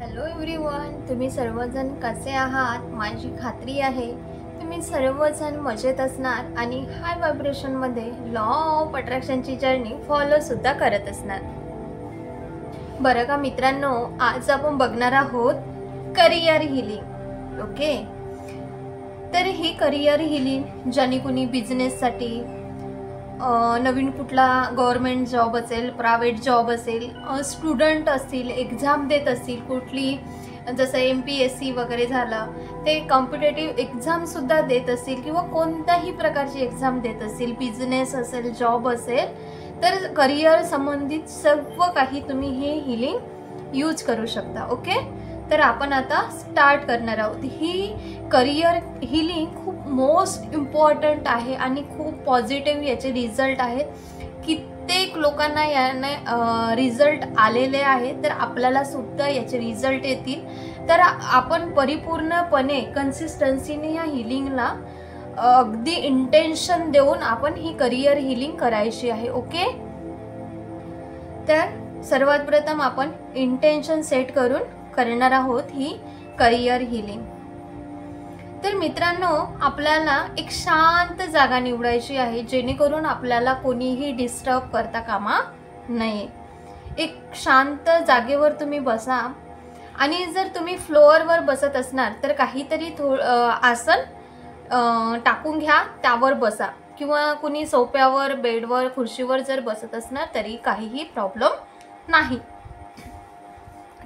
Hello everyone, तुम्ही सर्वजण कसे आहात? माझी खात्री आहे तुम्ही सर्वजण मजेत असणार आणि हाय व्हायब्रेशनमध्ये लॉ ऑफ अट्रॅक्शनची जर्नी फॉलो सुद्धा करत असणार. बरं का मित्रांनो, आज आपण बघणार आहोत करिअर हिलिंग. ओके, तर ही करिअर हिलिंग ज्याने कोणी बिझनेससाठी नवीन कुठला गव्हर्नमेंट जॉब असेल, प्रायव्हेट जॉब असेल, स्टुडंट असतील, एक्झाम देत असतील कुठली, जसं MPSC वगैरे झालं, ते कॉम्पिटेटिव्ह एक्झामसुद्धा देत असतील किंवा कोणत्याही प्रकारची एक्झाम देत असतील, बिझनेस असेल, जॉब असेल, तर करिअर संबंधित सर्व काही तुम्ही हे हिलिंग यूज करू शकता. ओके, तर आपण आता स्टार्ट करणार आहोत. ही करिअर हिलिंग खूप मोस्ट इम्पॉर्टंट आहे आणि खूप पॉझिटिव्ह याचे रिझल्ट आहेत. कित्येक लोकांना याने रिझल्ट आलेले आहेत, तर आपल्याला सुद्धा याचे रिझल्ट येतील. तर आपण परिपूर्णपणे कन्सिस्टन्सीने ह्या हिलिंगला अगदी इंटेन्शन देऊन आपण ही करिअर हिलिंग करायची आहे. ओके, तर सर्वात प्रथम आपण इंटेन्शन सेट करून करणार आहोत ही करिअर हिलिंग. तर मित्रांनो, आपल्याला एक शांत जागा निवडायची आहे जेणेकरून आपल्याला कोणीही डिस्टर्ब करता कामा नये. एक शांत जागेवर तुम्ही बसा आणि जर तुम्ही फ्लोअरवर बसत असणार तर काहीतरी आसन टाकून घ्या, त्यावर बसा. किंवा कुणी सोफ्यावर, बेडवर, खुर्चीवर जर बसत असणार तरी काहीही प्रॉब्लेम नाही.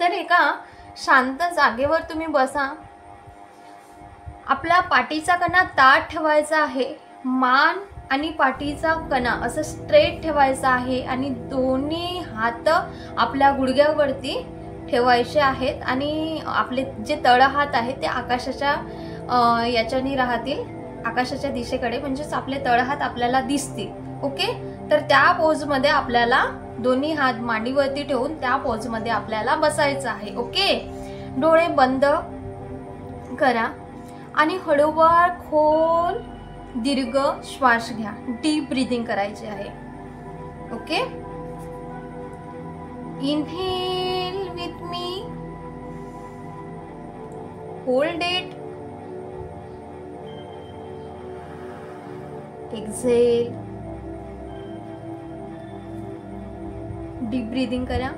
तर एका शांत जागेवर तुम्ही बसा. आपल्या पाठीचा कणा ताठ ठेवायचा आहे. मान आणि पाठीचा कणा असं स्ट्रेट ठेवायचा आहे आणि दोन्ही हात आपल्या गुडघ्यावरती ठेवायचे आहेत आणि आपले जे तळहात आहेत ते आकाशाच्या याच्याने राहतील, आकाशाच्या दिशेकडे, म्हणजेच आपले तळहात आपल्याला दिसतील. ओके, तर त्या पोजमध्ये आपल्याला दोन्ही हात मांडीवरती ठेवून त्या पोजमध्ये आपल्याला बसायचं आहे. ओके, डोळे बंद करा आणि हळूवार खोल दीर्घ श्वास घ्या. डीप ब्रीदिंग करायचे आहे. Okay, inhale with me, hold it, exhale. Deep breathing करा.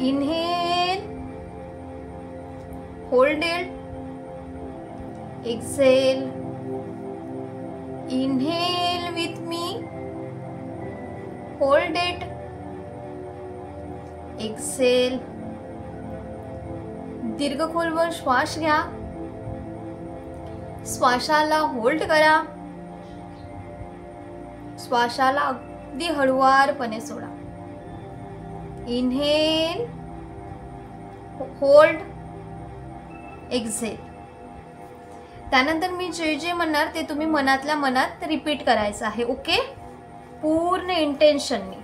Inhale, hold it, exhale. Inhale with me, hold it, exhale. दीर्घ खोलवर श्वास घ्या. श्वासाला होल्ड करा. श्वासाला अगदी हळुवारपणे सोडा. Inhale, hold, exhale. त्यानंतर मी जे जे म्हणणार ते तुम्ही मनातल्या मनात रिपीट करायचं आहे. ओके, पूर्ण इंटेन्शननी.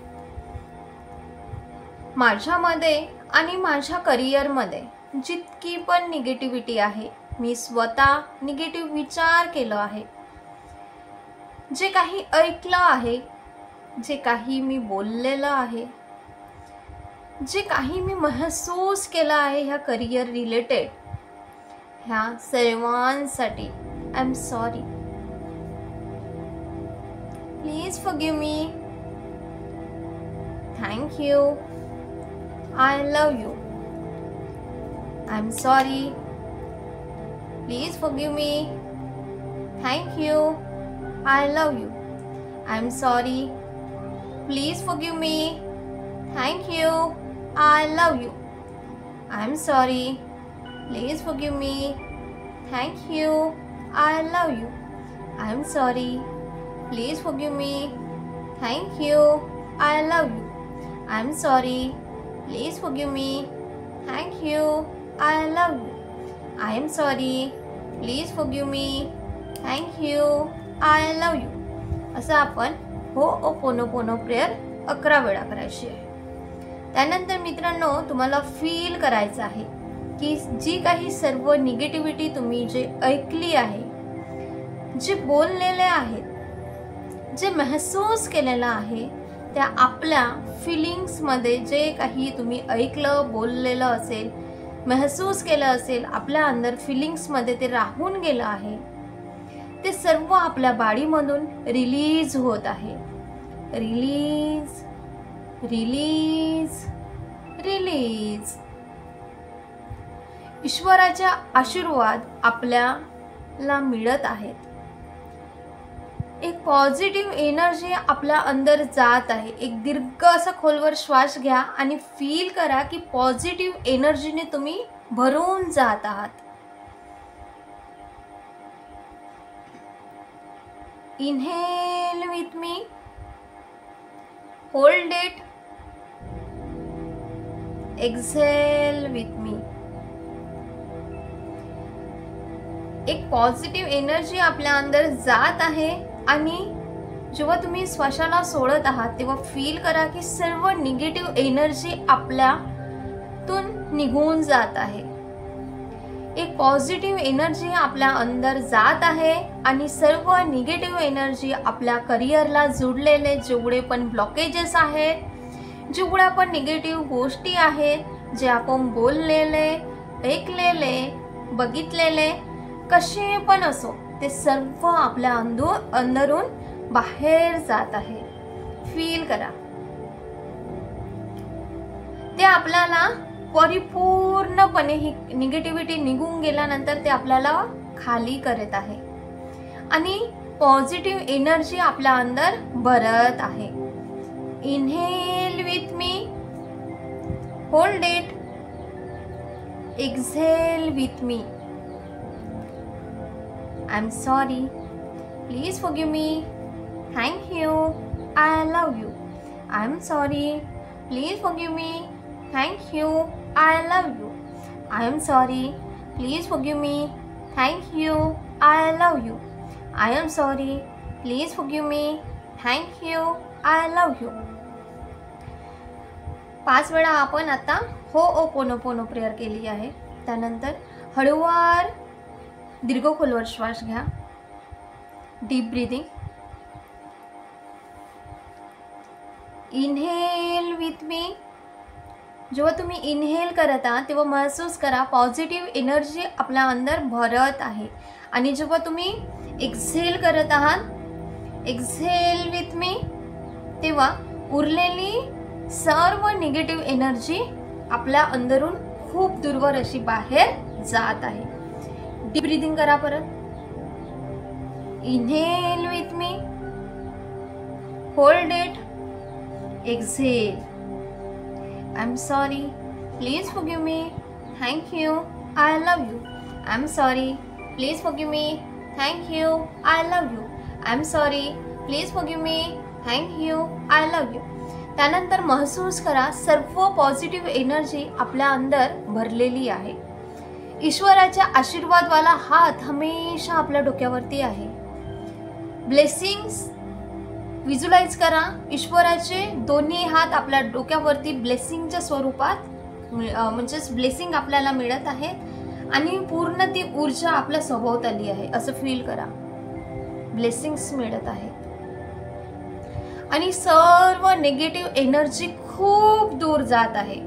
माझ्यामध्ये आणि माझ्या करिअरमध्ये जितकी पण निगेटिव्हिटी आहे, मी स्वतः निगेटिव्ह विचार केला आहे, जे काही ऐकलं आहे, जे काही मी बोललेलं आहे, जे काही मी महसूस केलं आहे ह्या करिअर रिलेटेड, ह्या सर्वांसाठी I am sorry. Please forgive me. Thank you. I love you. I am sorry. Please forgive me. Thank you. I love you. I am sorry. Please forgive me. Thank you. I love you. I am sorry. Please forgive me. Thank you. I love you. I am sorry. Please forgive me. Thank you. I love you. I am sorry. Please forgive me. Thank you. I love you. I am sorry. Please forgive me. Thank you. I love you. असं आपण होओपोनोपोनो prayer 11 वेळा करायची आहे. त्यानंतर मित्रांनो, तुम्हाला feel करायचं आहे की जी काही सर्व निगेटिव्हिटी तुम्ही जे ऐकली आहे, जे बोललेले आहेत, जे महसूस केलेलं आहे, त्या आपल्या फिलिंग्समध्ये जे काही तुम्ही ऐकलं बोललेलं असेल महसूस केलं असेल, आपल्या अंदर फिलिंग्समध्ये ते राहून गेलं आहे, ते सर्व आपल्या बॉडीमधून रिलीज होत आहे. Release, release, release. ईश्वराचा आशीर्वाद आपल्याला मिळत आहेत. एक पॉझिटिव्ह एनर्जी आपल्या अंदर जात आहे. एक दीर्घ असा खोलवर श्वास घ्या आणि फील करा की पॉझिटिव्ह एनर्जीने तुम्ही भरून जात आहात. Inhale with me, hold it, exhale with me. एक पॉझिटिव्ह एनर्जी आपल्या अंदर जात आहे आणि जेव्हा तुम्ही श्वासाला सोडत आहात तेव्हा फील करा की सर्व निगेटिव्ह एनर्जी आपल्यातून निघून जात आहे. एक पॉझिटिव्ह एनर्जी आपल्या अंदर जात आहे आणि सर्व निगेटिव्ह एनर्जी आपल्या करिअरला जुडलेले जेवढे पण ब्लॉकेजेस आहेत, जेवढ्या पण निगेटिव्ह गोष्टी आहेत, जे आपण बोललेले, ऐकलेले, बघितलेले, कसे पण असो, ते सर्व आपल्या अंदरून बाहेर जात आहे. फील करा. ते आपल्याला परिपूर्णपणे ही निगेटिव्हिटी निघून गेल्यानंतर ते आपल्याला खाली करत आहे आणि पॉझिटिव्ह एनर्जी आपल्या अंदर भरत आहे. Inhale with me, hold it, exhale with me. I'm sorry. Please forgive me. Thank you. I love you. I'm sorry. Please forgive me. Thank you. I love you. I am sorry. Please forgive me. Thank you. I love you. I am sorry. Please forgive me. Thank you. I love you. 5 वेळा आपण आता होओपोनोपोनो prayer केली आहे. त्यानंतर हळूवार दीर्घ खोलवर श्वास घ्या. Deep breathing. इनहेल विथ मी. जेव्हा तुम्ही इनहेल करत आहात तेव्हा महसूस करा पॉझिटिव्ह एनर्जी आपल्या अंदर भरत आहे आणि जेव्हा तुम्ही एक्झेल करत आहात, एक्झेल विथ मी, तेव्हा उरलेली सर्व निगेटिव्ह एनर्जी आपल्या अंदरून खूप दूरवर अशी बाहेर जात आहे. डीप ब्रीदिंग करा परत. Inhale with me, hold it, exhale. I am sorry. Please forgive me. Thank you. I love you. I am sorry. Please forgive me. Thank you. I love you. I am sorry. Please forgive me. Thank you. I love you. त्यानंतर महसूस करा सर्व positive energy आपल्या अंदर भरलेली आहे. ईश्वराच्या आशीर्वादवाला हात हमेशा आपल्या डोक्यावरती आहे. ब्लेसिंग्स व्हिज्युअलाइज करा. ईश्वराचे दोन्ही हात आपल्या डोक्यावरती ब्लेसिंगच्या स्वरूपात म्हणजेच ब्लेसिंग आपल्याला मिळत आहेत आणि पूर्ण ती ऊर्जा आपल्या सभोवताली आहे असं फील करा. ब्लेसिंग्स मिळत आहेत आणि सर्व निगेटिव्ह एनर्जी खूप दूर जात आहे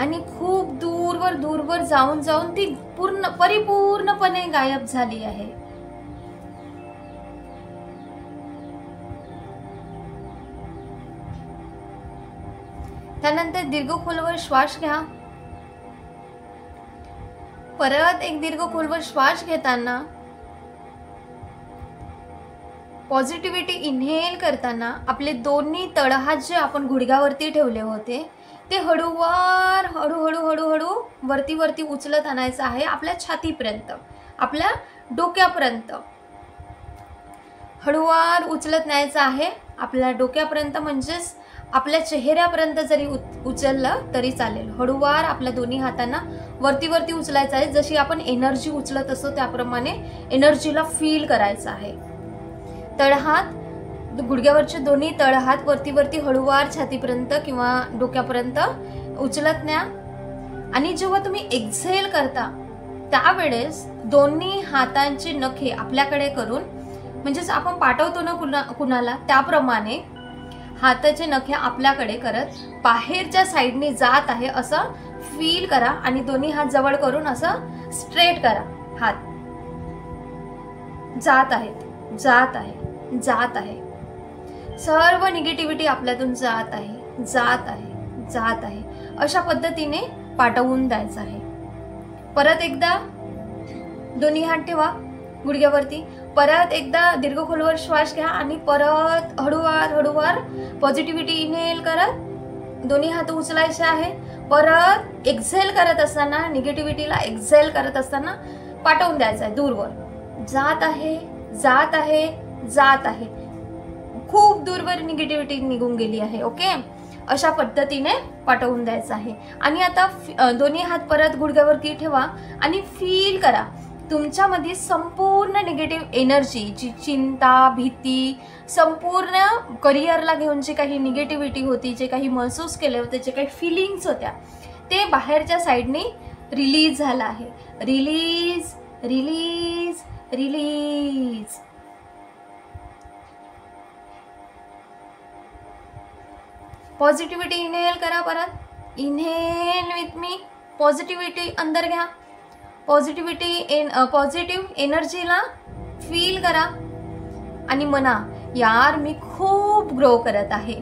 आणि खूप दूरवर जाऊन ती परिपूर्णपणे गायब झाली आहे. त्यानंतर दीर्घ खोलवर श्वास घ्या. परत एक दीर्घ खोलवर श्वास घेताना पॉझिटिव्हिटी इनहेल करताना आपले दोन्ही तळहात जे आपण गुडघ्यावरती ठेवले होते ते हळूहळू वरती उचलत आणायचं आहे आपल्या छातीपर्यंत, आपल्या डोक्यापर्यंत. हळूवार उचलत न्यायचं आहे आपल्या डोक्यापर्यंत, म्हणजेच आपल्या चेहऱ्यापर्यंत जरी उचललं तरी चालेल. हळूवार आपल्या दोन्ही हातांना वरती उचलायचं आहे. जशी आपण एनर्जी उचलत असतो त्याप्रमाणे एनर्जीला फील करायचं आहे. तळहात, गुडघ्यावरचे दोन्ही तळहात वरती हळूवार छातीपर्यंत किंवा डोक्यापर्यंत उचलत न्या. आणि जेव्हा तुम्ही एक्झेल करता त्यावेळेस दोन्ही हातांची नखे आपल्याकडे करून, म्हणजेच आपण पाठवतो ना कुणाला त्याप्रमाणे हाताचे नखे आपल्याकडे करत बाहेरच्या साईडने जात आहे असं फील करा आणि दोन्ही हात जवळ करून असं स्ट्रेट करा हात. जात आहेत, जात आहे, जात आहे. सर्व निगेटिव्हिटी आपल्यातून जात आहे, जात आहे, जात आहे. अशा पद्धतीने पाठवून द्यायचं आहे. परत एकदा दोन्ही हात ठेवा गुडघ्यावरती. परत एकदा दीर्घ खोलवर श्वास घ्या आणि परत हळूवार हळूवार पॉझिटिव्हिटी इनहेल करत दोन्ही हात उचलायचे आहे. परत एक्झेल करत असताना निगेटिव्हिटीला एक्झेल करत असताना पाठवून द्यायचं आहे दूरवर. जात आहे, जात आहे, जात आहे. खूप दूरवर निगेटिव्हिटी निघून गेली आहे. ओके, अशा पद्धतीने पाठवून द्यायचं आहे. आणि आता दोन्ही हात परत गुडघ्यावरती ठेवा आणि फील करा तुमच्यामध्ये संपूर्ण निगेटिव्ह एनर्जी, जी चिंता, भीती, संपूर्ण करिअरला घेऊन जी काही निगेटिव्हिटी होती, जे काही महसूस केले होते, जे काही फिलिंग्स होत्या, ते बाहेरच्या साईडने रिलीज झालं आहे. Release, release, release. Positivity inhale करा. परत इनहेल विथ मी. पॉझिटिव्हिटी अंदर घ्या. पॉझिटिव्ह एनर्जीला फील करा आणि म्हणा, यार मी खूप ग्रो करत आहे.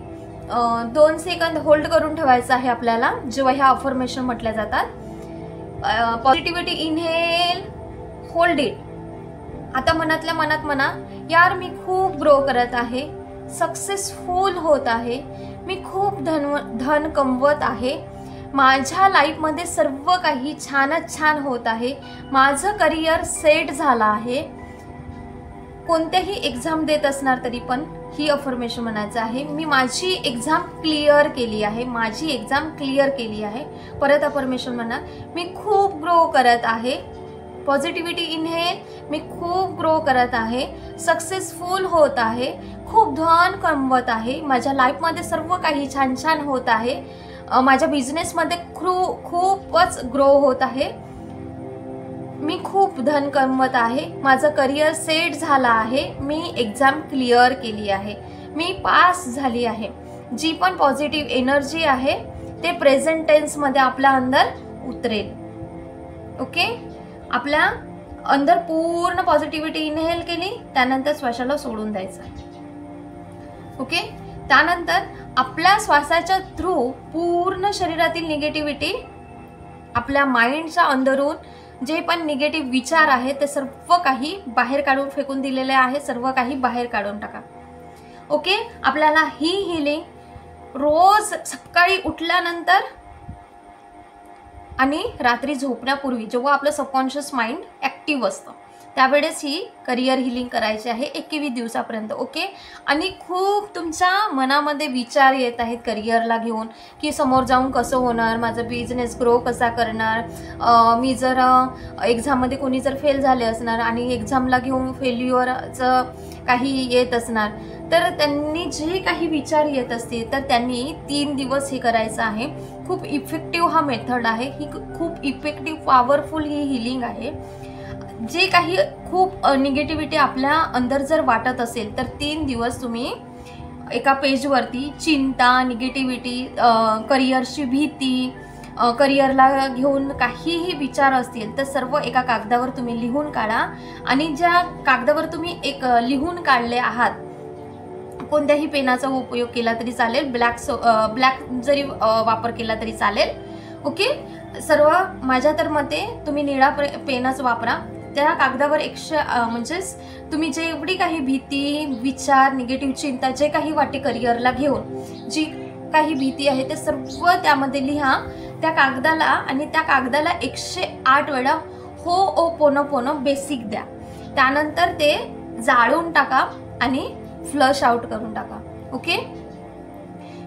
2 सेकंद होल्ड करून ठेवायचं आहे आपल्याला जेव्हा ह्या अफर्मेशन म्हटल्या जातात. Positivity inhale, hold it. आता मनातल्या मनात म्हणा, यार मी खूप ग्रो करत आहे, सक्सेसफुल होत आहे, मी खूप धन कमवत आहे, माझ्या लाईफमध्ये सर्व काही छानच छान होत आहे, माझं करिअर सेट झालं आहे. कोणत्याही एक्झाम देत असणार तरी पण ही अफर्मेशन म्हणायचं आहे, मी माझी एक्झाम क्लिअर केली आहे, माझी एक्झाम क्लिअर केली आहे. परत अफर्मेशन म्हणा, मी खूप ग्रो करत आहे. पॉझिटिव्हिटी इनहेल, मी खूप ग्रो करत आहे, सक्सेसफुल होत आहे, खूप धन कमवत आहे, माझ्या लाईफमध्ये सर्व काही छान छान होत आहे, माझ्या बिझनेसमध्ये खूपच ग्रो होत आहे, मी खूप धन कमवत आहे, माझं करिअर सेट झालं आहे, मी एक्झाम क्लिअर केली आहे, मी पास झाली आहे. जी पण पॉझिटिव्ह एनर्जी आहे ते प्रेझेंट टेन्समध्ये आपल्या अंदर उतरेल. ओके, आपल्या अंदर पूर्ण पॉझिटिव्हिटी इनहेल केली, त्यानंतर श्वासाला सोडून द्यायचं. ओके, त्यानंतर आपल्या श्वासाच्या थ्रू पूर्ण शरीरातील निगेटिव्हिटी, आपल्या माइंडच्या अंदरून जे पण निगेटिव्ह विचार आहेत ते सर्व काही बाहेर काढून फेकून दिलेले आहे, सर्व काही बाहेर काढून टाका. ओके, आपल्याला ही हिलिंग रोज सकाळी उठल्यानंतर आणि रात्री झोपण्यापूर्वी, जेव्हा आपलं सबकॉन्शियस माइंड ॲक्टिव्ह असतं त्यावेळेस ही करिअर हिलिंग करायची आहे 21 दिवसापर्यंत. ओके, आणि खूप तुमच्या मनामध्ये विचार येत आहेत करिअरला घेऊन की समोर जाऊन कसं होणार, माझं बिझनेस ग्रो कसा करणार, मी जर एक्झाममध्ये कोणी जर फेल झाले असणार आणि एक्झामला घेऊन फेल्युअरचं काही येत असणार, तर त्यांनी जे काही विचार येत असतील तर त्यांनी 3 दिवस हे करायचं आहे. खूप इफेक्टिव्ह हा मेथड आहे, ही खूप इफेक्टिव्ह पॉवरफुल ही हिलिंग आहे. जे काही खूप निगेटिव्हिटी आपल्या अंदर जर वाटत असेल तर 3 दिवस तुम्ही एका पेजवरती चिंता, निगेटिव्हिटी, करिअरची भीती, करिअरला घेऊन काहीही विचार असतील तर सर्व एका कागदावर तुम्ही लिहून काढा. आणि ज्या कागदावर तुम्ही लिहून काढले आहात, कोणत्याही पेनाचा उपयोग केला तरी चालेल, ब्लॅक जरी वापर केला तरी चालेल. ओके, सर्व माझ्या तर मते तुम्ही निळा पेनच वापरा. त्या कागदावर म्हणजेच तुम्ही जेवढी काही भीती, विचार, निगेटिव्ह चिंता, जे काही वाटे करिअरला घेऊन जी काही भीती आहे ते सर्व त्यामध्ये लिहा त्या कागदाला. आणि त्या कागदाला 108 वेळा हो ओ पोनो पोनो बेसिक द्या. त्यानंतर ते जाळून टाका आणि फ्लश आउट करून टाका. ओके,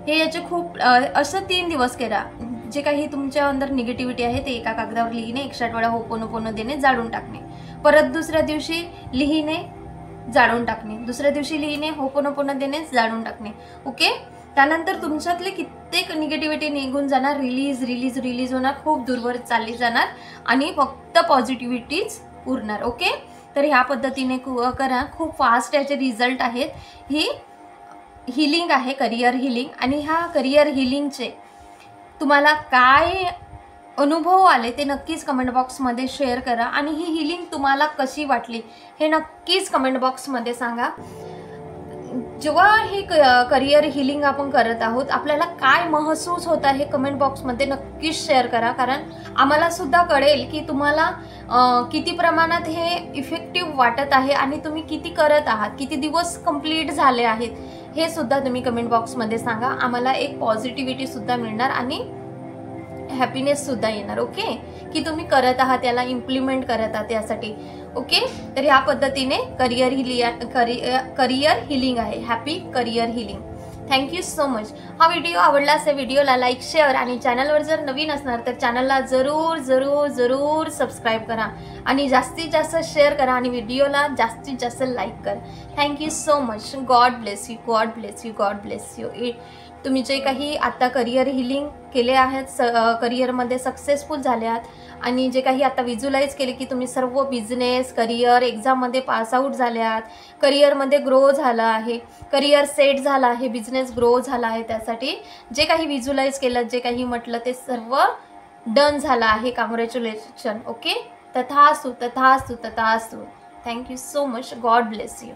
हे याचे खूप असं 3 दिवस करा. जे काही तुमच्या अंदर निगेटिव्हिटी आहे ते एका कागदावर लिहिणे, 108 वेळा होपोनोपोनो देणे, जाळून टाकणे. परत दुसऱ्या दिवशी लिहिणे, जाळून टाकणे. दुसऱ्या दिवशी लिहिणे, होपोनोपोनो देणे, जाळून टाकणे. ओके, त्यानंतर तुमच्यातले कित्येक निगेटिव्हिटी निघून जाणार, रिलीज रिलीज रिलीज होणार, खूप दूरवर चालली जाणार आणि फक्त पॉझिटिव्हिटीच उरणार. ओके, तर ह्या पद्धतीने करा. खूप फास्ट याचे रिझल्ट आहेत. ही हिलिंग आहे करिअर हिलिंग. आणि ह्या करिअर हिलिंगचे तुम्हाला काय अनुभव आले ते नक्कीच कमेंट बॉक्समध्ये शेअर करा आणि ही हीलिंग तुम्हाला कशी वाटली हे नक्कीच कमेंट बॉक्समध्ये सांगा. जेव्हा हे करिअर हीलिंग आपण करत आहोत आपल्याला काय महसूस होत आहे कमेंट बॉक्समध्ये नक्कीच शेअर करा, कारण आम्हाला सुद्धा कळेल की तुम्हाला किती प्रमाणात हे इफेक्टिव्ह वाटत आहे आणि तुम्ही किती करत आहात, किती दिवस कंप्लीट झाले आहेत हे सुद्धा तुम्ही कमेंट बॉक्समध्ये सांगा. आम्हाला एक पॉझिटिव्हिटी सुद्धा मिळणार आणि हॅपीनेस सुद्धा येणार. ओके, की तुम्ही करत आहात, याला इम्प्लिमेंट करत आहात यासाठी. ओके, तर ह्या पद्धतीने करिअर हिलिंग आहे, happy career healing. Thank you so much. हा व्हिडिओ आवडला असेल व्हिडिओला लाईक शेअर आणि चॅनलवर जर नवीन असणार तर चॅनलला जरूर जरूर जरूर सबस्क्राईब करा आणि जास्तीत जास्त शेअर करा आणि व्हिडिओला जास्तीत जास्त लाईक करा. Thank you so much. God bless you, God bless you, God bless you. तुम्ही जे काही आता करिअर हिलिंग केले आहेत, करिअरमध्ये सक्सेसफुल झाले आहात आणि जे काही आता व्हिज्युअलाइज केले की तुम्ही सर्व बिझनेस करिअर एक्झाममध्ये पासआउट झाले आहात, करिअरमध्ये ग्रो झालं आहे, करिअर सेट झालं आहे, बिझनेस ग्रो झाला आहे, त्यासाठी जे काही व्हिज्युअलाइज केलं, जे काही म्हटलं ते सर्व डन झालं आहे. कॉंग्रॅच्युलेशन. ओके, तथास्तु तथास्तु तथास्तु. Thank you so much. God bless you.